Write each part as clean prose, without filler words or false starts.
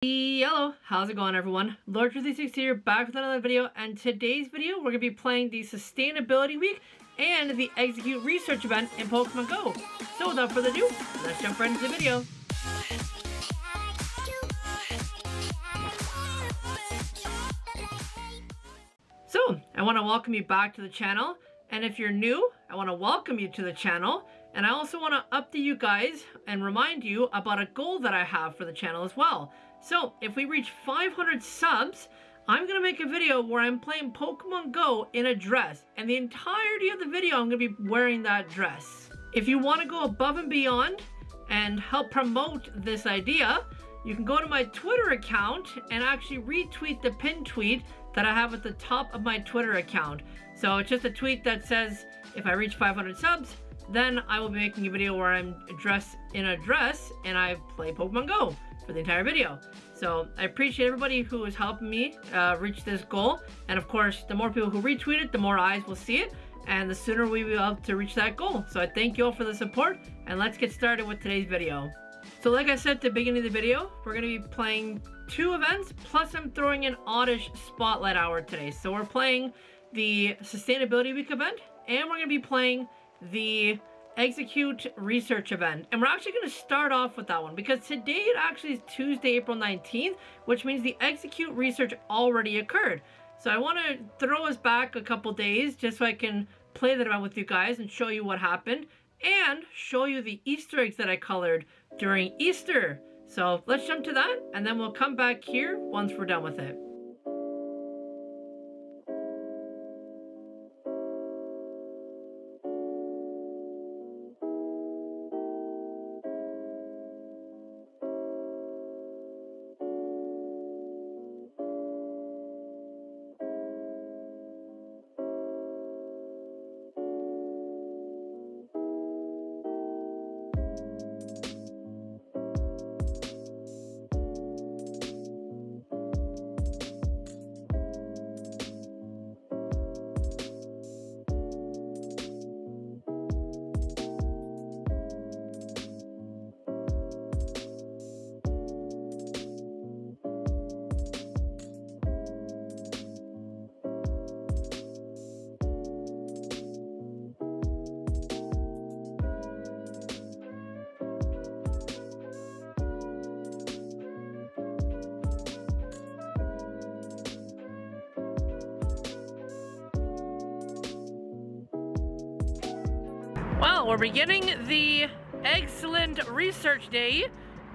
Yellow, how's it going everyone? Lord360 here, back with another video, and today's video we're going to be playing the Sustainability Week and the Execute Research event in Pokemon Go. So without further ado, let's jump right into the video. So, I want to welcome you back to the channel, and if you're new, I want to welcome you to the channel, and I also want to update you guys and remind you about a goal that I have for the channel as well. So, if we reach 500 subs, I'm going to make a video where I'm playing Pokemon Go in a dress. And the entirety of the video, I'm going to be wearing that dress. If you want to go above and beyond and help promote this idea, you can go to my Twitter account and actually retweet the pinned tweet that I have at the top of my Twitter account. So it's just a tweet that says, if I reach 500 subs, then I will be making a video where I'm dressed in a dress and I play Pokemon Go for the entire video. So I appreciate everybody who is helping me reach this goal. And of course, the more people who retweet it, the more eyes will see it. And the sooner we will be able to reach that goal. So I thank you all for the support. And let's get started with today's video. So like I said at the beginning of the video, we're going to be playing 2 events. Plus I'm throwing an oddish spotlight hour today. So we're playing the Sustainability Week event. And we're going to be playing the Execute Research event, and we're actually going to start off with that one because today it actually is Tuesday, April 19th, which means the Execute Research already occurred. So I want to throw us back a couple days just so I can play that event with you guys and show you what happened and show you the Easter eggs that I colored during Easter. So let's jump to that and then we'll come back here once we're done with it. Well, we're beginning the excellent research day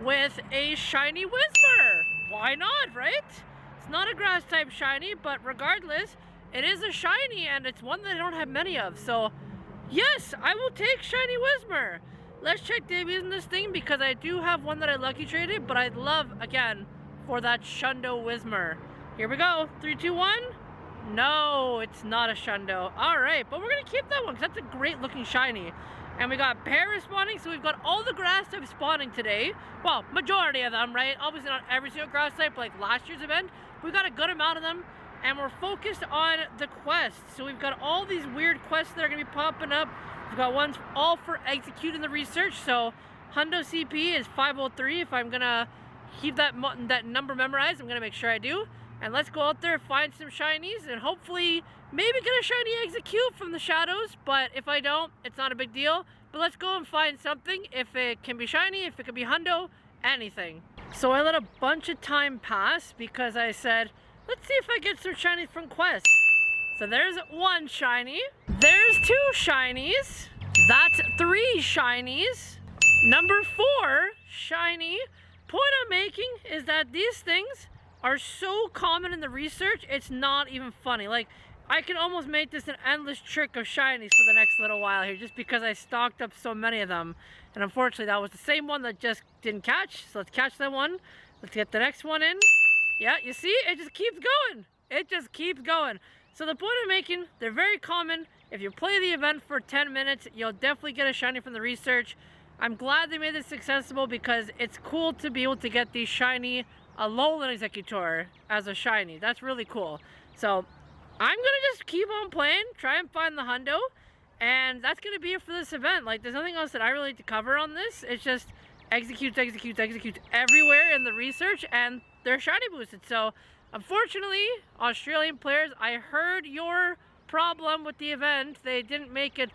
with a shiny Whisper. Why not, right? It's not a grass type shiny, but regardless, it is a shiny and it's one that I don't have many of. So yes, I will take shiny Whisper. Let's check debuts in this thing because I do have one that I lucky traded, but I'd love, again, for that Shundo Whisper. Here we go, 3, 2, 1. No, it's not a Shundo. Alright, but we're going to keep that one because that's a great looking shiny. And we got Paris spawning, so we've got all the grass types spawning today. Well, majority of them, right? Obviously not every single grass type like last year's event. But we got a good amount of them. And we're focused on the quests. So we've got all these weird quests that are going to be popping up. We've got ones all for executing the research. So Hundo CP is 503. If I'm going to keep that number memorized, I'm going to make sure I do. And let's go out there, find some shinies, and hopefully maybe get a shiny Execute from the shadows. But if I don't, it's not a big deal. But let's go and find something. If it can be shiny, if it can be Hundo, anything. So I let a bunch of time pass because I said, let's see if I get some shinies from quests. So there's 1 shiny. There's 2 shinies. That's 3 shinies. Number 4 shiny. Point I'm making is that these things are so common in the research, it's not even funny. Like, I can almost make this an endless trick of shinies for the next little while here just because I stocked up so many of them. And unfortunately, that was the same one that just didn't catch. So let's catch that one. Let's get the next one in. Yeah, you see? It just keeps going. It just keeps going. So the point I'm making, they're very common. If you play the event for 10 minutes, you'll definitely get a shiny from the research. I'm glad they made this accessible because it's cool to be able to get these shiny Alolan Executor as a shiny. That's really cool. So I'm gonna just keep on playing, try and find the Hundo, and that's gonna be it for this event. Like, there's nothing else that I really need to cover on this. It's just execute everywhere in the research, and they're shiny boosted. So unfortunately, Australian players, I heard your problem with the event. They didn't make it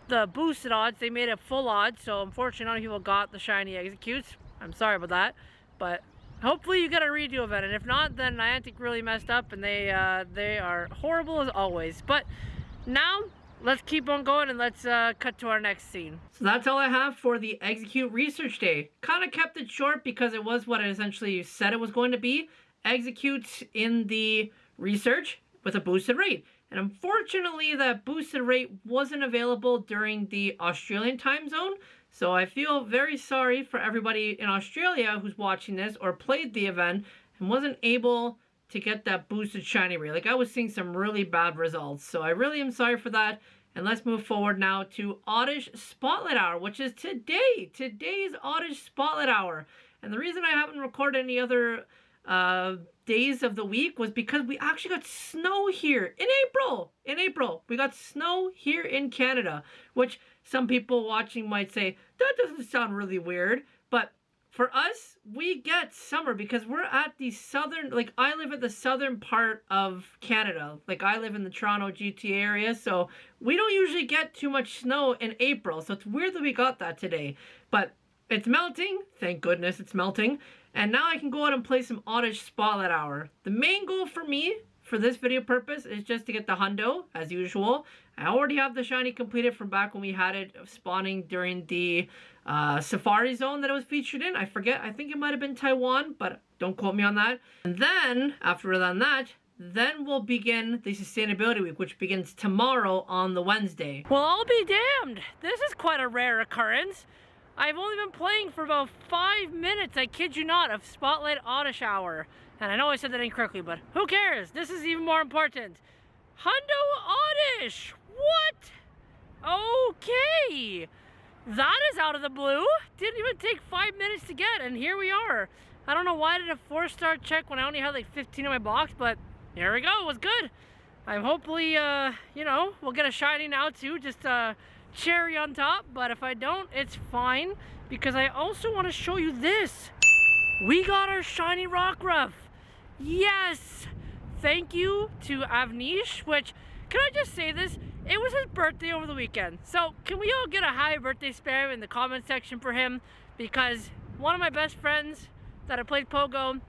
the boosted odds, they made it full odds. So unfortunately, none of people got the shiny executes. I'm sorry about that, but hopefully you get a redo of it. And if not, then Niantic really messed up, and they are horrible as always. But now let's keep on going, and let's cut to our next scene. So that's all I have for the Execute Research Day. Kind of kept it short because it was what I essentially said it was going to be. Execute in the research with a boosted rate. And unfortunately, that boosted rate wasn't available during the Australian time zone. So I feel very sorry for everybody in Australia who's watching this or played the event and wasn't able to get that boosted shiny rate. Like, I was seeing some really bad results. So I really am sorry for that. And let's move forward now to Oddish Spotlight Hour, which is today. Today's Oddish Spotlight Hour. And the reason I haven't recorded any other days of the week was because we actually got snow here in April. In April, we got snow here in Canada, which some people watching might say, that doesn't sound really weird. But for us, we get summer because we're at the southern, like I live at the southern part of Canada. Like I live in the Toronto GTA area, so we don't usually get too much snow in April. So it's weird that we got that today. But it's melting. Thank goodness it's melting. And now I can go out and play some Oddish Spotlight Hour. The main goal for me, for this video purpose, is just to get the hundo, as usual. I already have the shiny completed from back when we had it spawning during the Safari Zone that it was featured in. I forget, I think it might have been Taiwan, but don't quote me on that. And then, after we're done that, then we'll begin the Sustainability Week, which begins tomorrow on the Wednesday. Well, I'll be damned. This is quite a rare occurrence. I've only been playing for about 5 minutes, I kid you not, of Spotlight Oddish Hour. And I know I said that incorrectly, but who cares? This is even more important. Hundo Oddish! What? Okay! That is out of the blue. Didn't even take 5 minutes to get, and here we are. I don't know why I did a 4-star check when I only had like 15 in my box, but here we go, it was good. I'm hopefully, you know, we'll get a shiny now too, just cherry on top, but if I don't, it's fine, because I also want to show you this. We got our shiny Rockruff. Yes! Thank you to Avnish, which, can I just say this? It was his birthday over the weekend. So can we all get a happy birthday spam in the comment section for him? Because one of my best friends that I played Pogo, and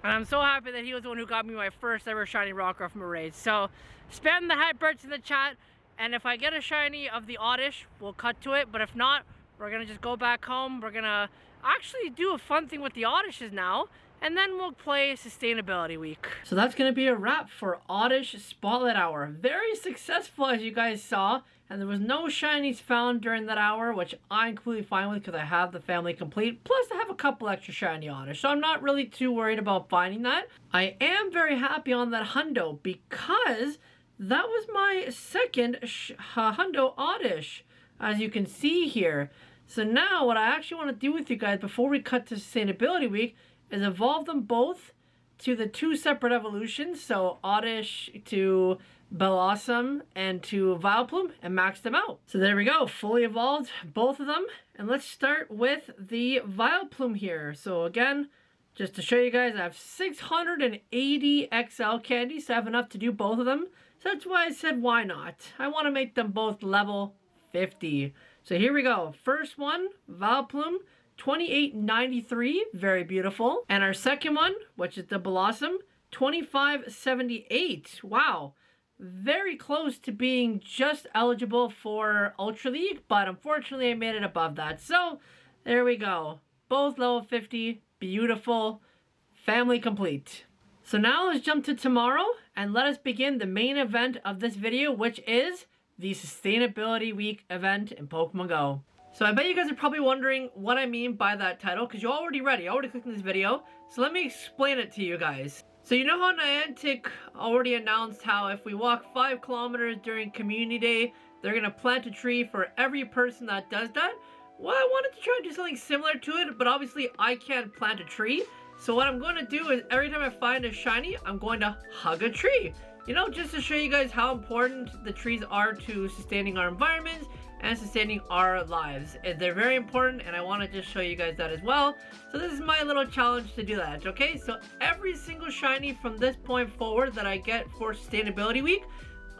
I'm so happy that he was the one who got me my first ever shiny Rockruff from a raid. So spam the hype birds in the chat. And if I get a shiny of the Oddish, we'll cut to it. But if not, we're going to just go back home. We're going to actually do a fun thing with the Oddishes now. And then we'll play Sustainability Week. So that's going to be a wrap for Oddish Spotlight Hour. Very successful, as you guys saw. And there was no shinies found during that hour, which I'm completely fine with because I have the family complete. Plus, I have a couple extra shiny Oddish. So I'm not really too worried about finding that. I am very happy on that hundo because that was my second hundo Oddish, as you can see here. So now what I actually want to do with you guys before we cut to Sustainability Week is evolve them both to the 2 separate evolutions. So Oddish to Blossom and to Vileplume, and max them out. So there we go, fully evolved both of them. And let's start with the Vileplume here. So again, just to show you guys, I have 680 XL candies, so I have enough to do both of them. So that's why I said, why not? I want to make them both level 50. So here we go. First one, Vileplume, 2893, very beautiful. And our second one, which is the Blossom, 2578. Wow, very close to being just eligible for Ultra League, but unfortunately I made it above that. So there we go. Both level 50, beautiful, family complete. So now let's jump to tomorrow and let us begin the main event of this video, which is the Sustainability Week event in Pokemon Go. So I bet you guys are probably wondering what I mean by that title, because you already read it, you already clicked on this video. So let me explain it to you guys. So you know how Niantic already announced how if we walk 5 kilometers during Community Day, they're going to plant a tree for every person that does that? Well, I wanted to try and do something similar to it, but obviously I can't plant a tree. So what I'm going to do is every time I find a shiny, I'm going to hug a tree. You know, just to show you guys how important the trees are to sustaining our environments, and sustaining our lives. They're very important, and I want to just show you guys that as well. So this is my little challenge to do that, okay? So every single shiny from this point forward that I get for Sustainability Week,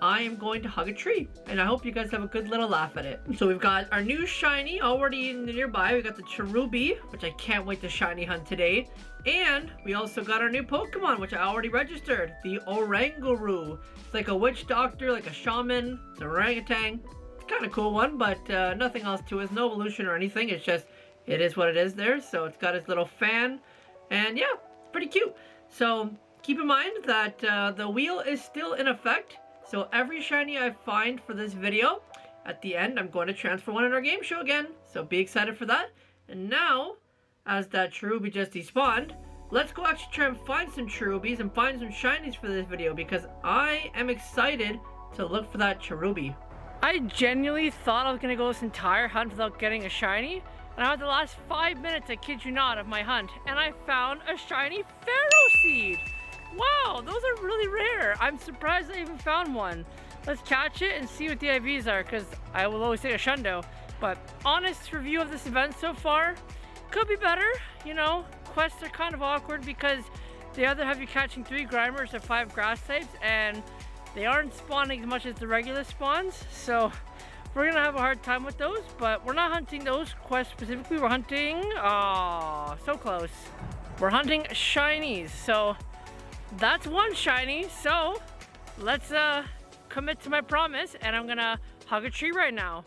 I am going to hug a tree, and I hope you guys have a good little laugh at it. So we've got our new shiny already in the nearby. We got the Cherubi, which I can't wait to shiny hunt today. And we also got our new Pokemon, which I already registered, the Oranguru. It's like a witch doctor, like a shaman. It's an orangutan. Kind of cool one, but nothing else to it. It's no evolution or anything. It's just, it is what it is there. So it's got its little fan, and yeah, it's pretty cute. So keep in mind that the wheel is still in effect. So every shiny I find for this video, at the end, I'm going to transfer one in our game show again. So be excited for that. And now, as that Cherubi just despawned, let's go actually try and find some Cherubis and find some shinies for this video, because I am excited to look for that Cherubi. I genuinely thought I was going to go this entire hunt without getting a shiny, and I had the last 5 minutes, I kid you not, of my hunt, and I found a shiny Pharaoh Seed. Wow, those are really rare. I'm surprised I even found one. Let's catch it and see what the IVs are, because I will always say a shundo. But honest review of this event so far, could be better. You know, quests are kind of awkward because they either have you catching 3 Grimers or 5 grass types, and they aren't spawning as much as the regular spawns, so we're gonna have a hard time with those. But we're not hunting those quests specifically. We're hunting, so close. We're hunting shinies, so that's one shiny. So let's commit to my promise, and I'm gonna hug a tree right now.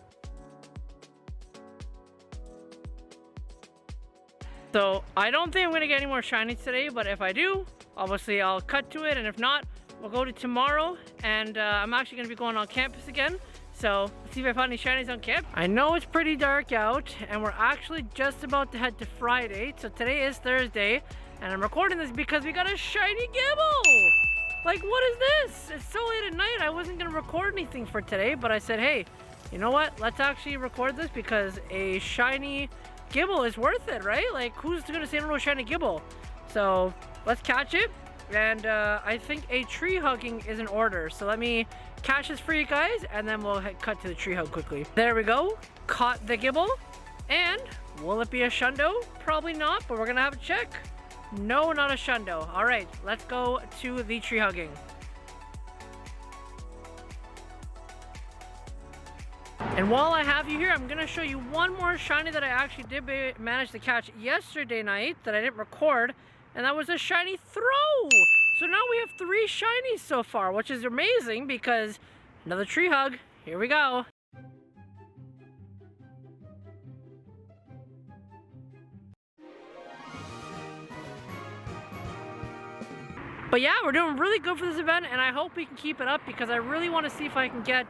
So I don't think I'm gonna get any more shinies today, but if I do, obviously I'll cut to it, and if not, we'll go to tomorrow. And I'm actually gonna be going on campus again, so let's see if I find any shinies on camp. I know it's pretty dark out, and we're actually just about to head to Friday. So today is Thursday, and I'm recording this because we got a shiny Gibble. Like, what is this? It's so late at night. I wasn't gonna record anything for today, but I said, hey, you know what? Let's actually record this because a shiny Gibble is worth it, right? Like, who's gonna say no to a shiny Gibble? So let's catch it. And I think a tree hugging is in order. So let me catch this for you guys, and then we'll cut to the tree hug quickly. There we go. Caught the Gibble. And will it be a shundo? Probably not, but we're gonna have a check. No, not a shundo. All right, let's go to the tree hugging. And while I have you here, I'm gonna show you one more shiny that I actually did manage to catch yesterday night that I didn't record, and that was a shiny Throw. So now we have 3 shinies so far, which is amazing because another tree hug. Here we go. But yeah, we're doing really good for this event, and I hope we can keep it up because I really want to see if I can get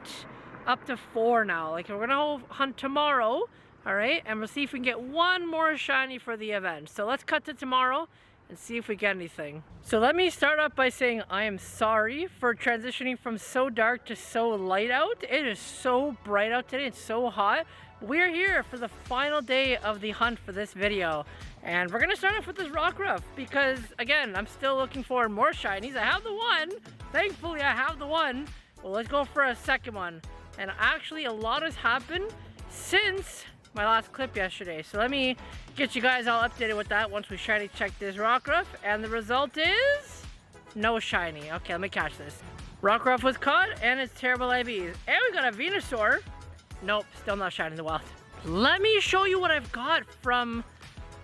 up to 4 now. Like, we're gonna hunt tomorrow, all right? And we'll see if we can get 1 more shiny for the event. So let's cut to tomorrow and see if we get anything. So let me start off by saying I am sorry for transitioning from so dark to so light out. It is so bright out today. It's so hot. We're here for the final day of the hunt for this video. And we're gonna start off with this Rockruff because, again, I'm still looking for more shinies. I have the one. Thankfully, I have the one. Well, let's go for a second one. And actually, a lot has happened since my last clip yesterday. So let me get you guys all updated with that once we shiny check this Rockruff. And the result is no shiny. Okay, let me catch this. Rockruff was caught, and it's terrible IVs. And we got a Venusaur. Nope, still not shiny in the wild. Let me show you what I've got from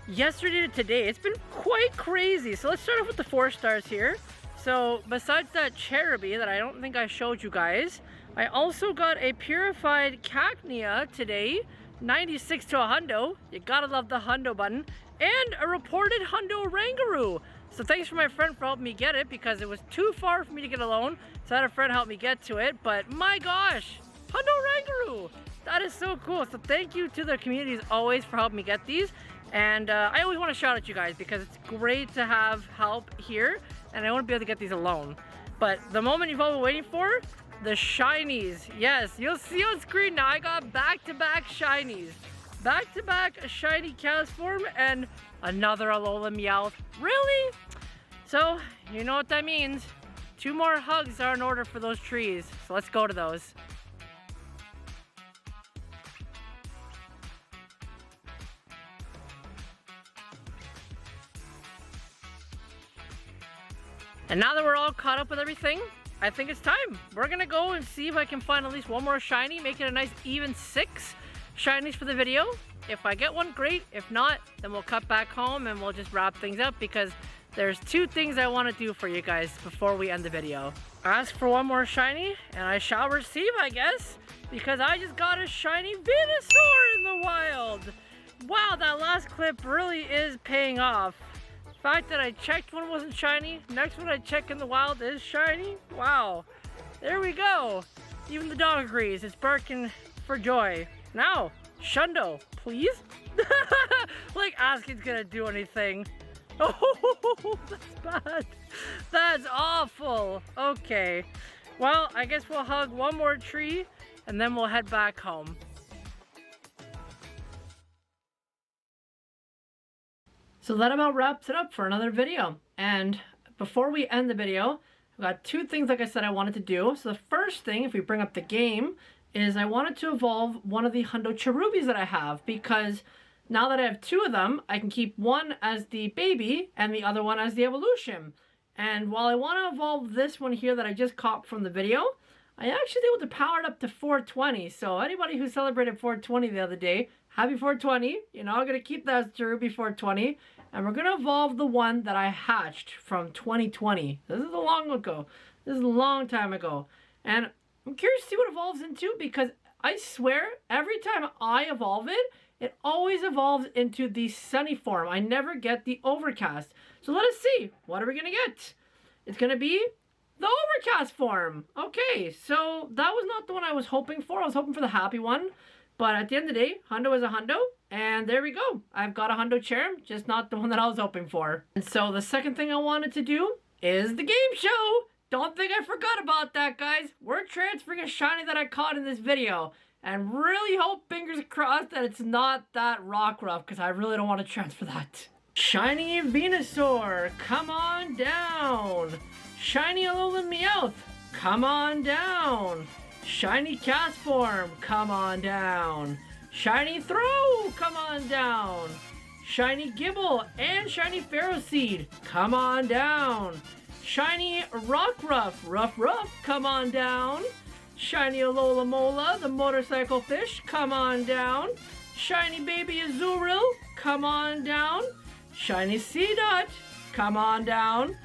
yesterday to today. It's been quite crazy. So let's start off with the 4 stars here. So besides that Cherubi that I don't think I showed you guys, I also got a purified Cacnea today, 96 to a hundo. You gotta love the hundo button. And a reported hundo Oranguru. So thanks for my friend for helping me get it because it was too far for me to get alone. So I had a friend help me get to it. But my gosh, hundo Oranguru. That is so cool. So thank you to the community as always for helping me get these. And I always want to shout at you guys because it's great to have help here. And I won't be able to get these alone. But the moment you've all been waiting for, the shinies. Yes, you'll see on screen now. I got back-to-back shinies. Back-to-back a shiny Castform and another Alola Meowth. Really? So, you know what that means. 2 more hugs are in order for those trees. So let's go to those. And now that we're all caught up with everything, I think it's time. We're gonna go and see if I can find at least one more shiny, make it a nice even 6 shinies for the video. If I get one, great. If not, then we'll cut back home and we'll just wrap things up because there's 2 things I want to do for you guys before we end the video. Ask for one more shiny and I shall receive, I guess, because I just got a shiny Venusaur in the wild. Wow, that last clip really is paying off. The fact that I checked one wasn't shiny, next one I check in the wild is shiny. Wow, there we go. Even the dog agrees, it's barking for joy. Now, Shundo, please? Like asking's gonna do anything. Oh, that's bad. That's awful. Okay, well, I guess we'll hug one more tree and then we'll head back home. So that about wraps it up for another video. And before we end the video, I've got 2 things, like I said, I wanted to do. So the first thing, if we bring up the game, is I wanted to evolve one of the Hundo Cherubies that I have, because now that I have 2 of them, I can keep one as the baby and the other one as the evolution. And while I want to evolve this one here that I just caught from the video, I actually was able to power it up to 420. So anybody who celebrated 420 the other day, happy 420. You know, I'm going to keep that as Cherubi 420. And we're going to evolve the one that I hatched from 2020. This is a long ago. This is a long time ago. And I'm curious to see what it evolves into, because I swear every time I evolve it, it always evolves into the sunny form. I never get the overcast. So let us see. What are we going to get? It's going to be the overcast form. Okay, so that was not the one I was hoping for. I was hoping for the happy one. But at the end of the day, Hundo is a Hundo. And there we go. I've got a Hundo Cherrim, just not the one that I was hoping for. And so the second thing I wanted to do is the game show. Don't think I forgot about that, guys. We're transferring a shiny that I caught in this video. And really hope, fingers crossed, that it's not that Rockruff, because I really don't want to transfer that. Shiny Venusaur, come on down. Shiny Alolan Meowth, come on down. Shiny Castform, come on down. Shiny Throw, come on down. Shiny Gibble and Shiny Ferroseed, come on down. Shiny Rockruff, Ruff, come on down. Shiny Alola Mola, the motorcycle fish, come on down. Shiny Baby Azurill, come on down. Shiny Seedot, come on down.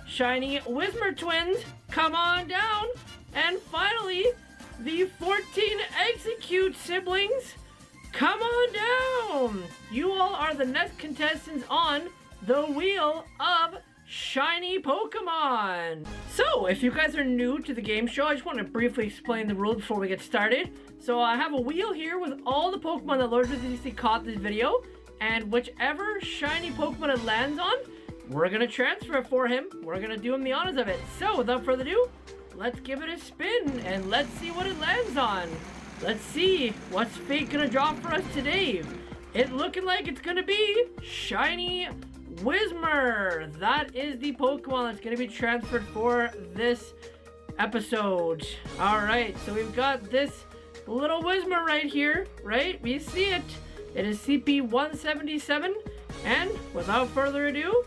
Shiny Whismur Twins, come on down. And finally, the 14 exeggcute siblings, come on down. You all are the next contestants on the Wheel of Shiny Pokemon. So, if you guys are new to the game show, I just want to briefly explain the rules before we get started. So, I have a wheel here with all the Pokemon that Lord Resistance caught this video, and whichever shiny Pokemon it lands on, we're going to transfer it for him. We're going to do him the honors of it. So, without further ado, let's give it a spin, and let's see what it lands on. Let's see what's fate going to drop for us today. It looking like it's going to be Shiny Whismur. That is the Pokemon that's going to be transferred for this episode. Alright, so we've got this little Whismur right here, right? We see it. It is CP 177. And without further ado,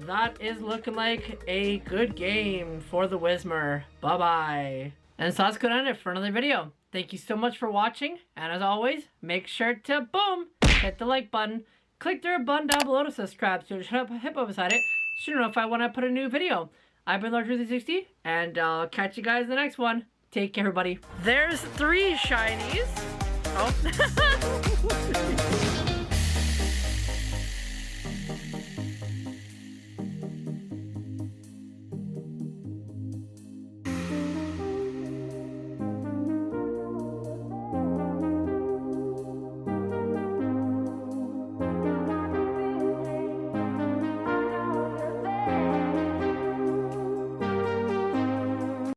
that is looking like a good game for the Whismur. Bye-bye. And so that's going to end it for another video. Thank you so much for watching. And as always, make sure to, boom, hit the like button. Click the button down below to subscribe so you'll hit up beside it so you know if I want to put a new video. I've been Lord 360, and I'll catch you guys in the next one. Take care, everybody. There's 3 shinies. Oh.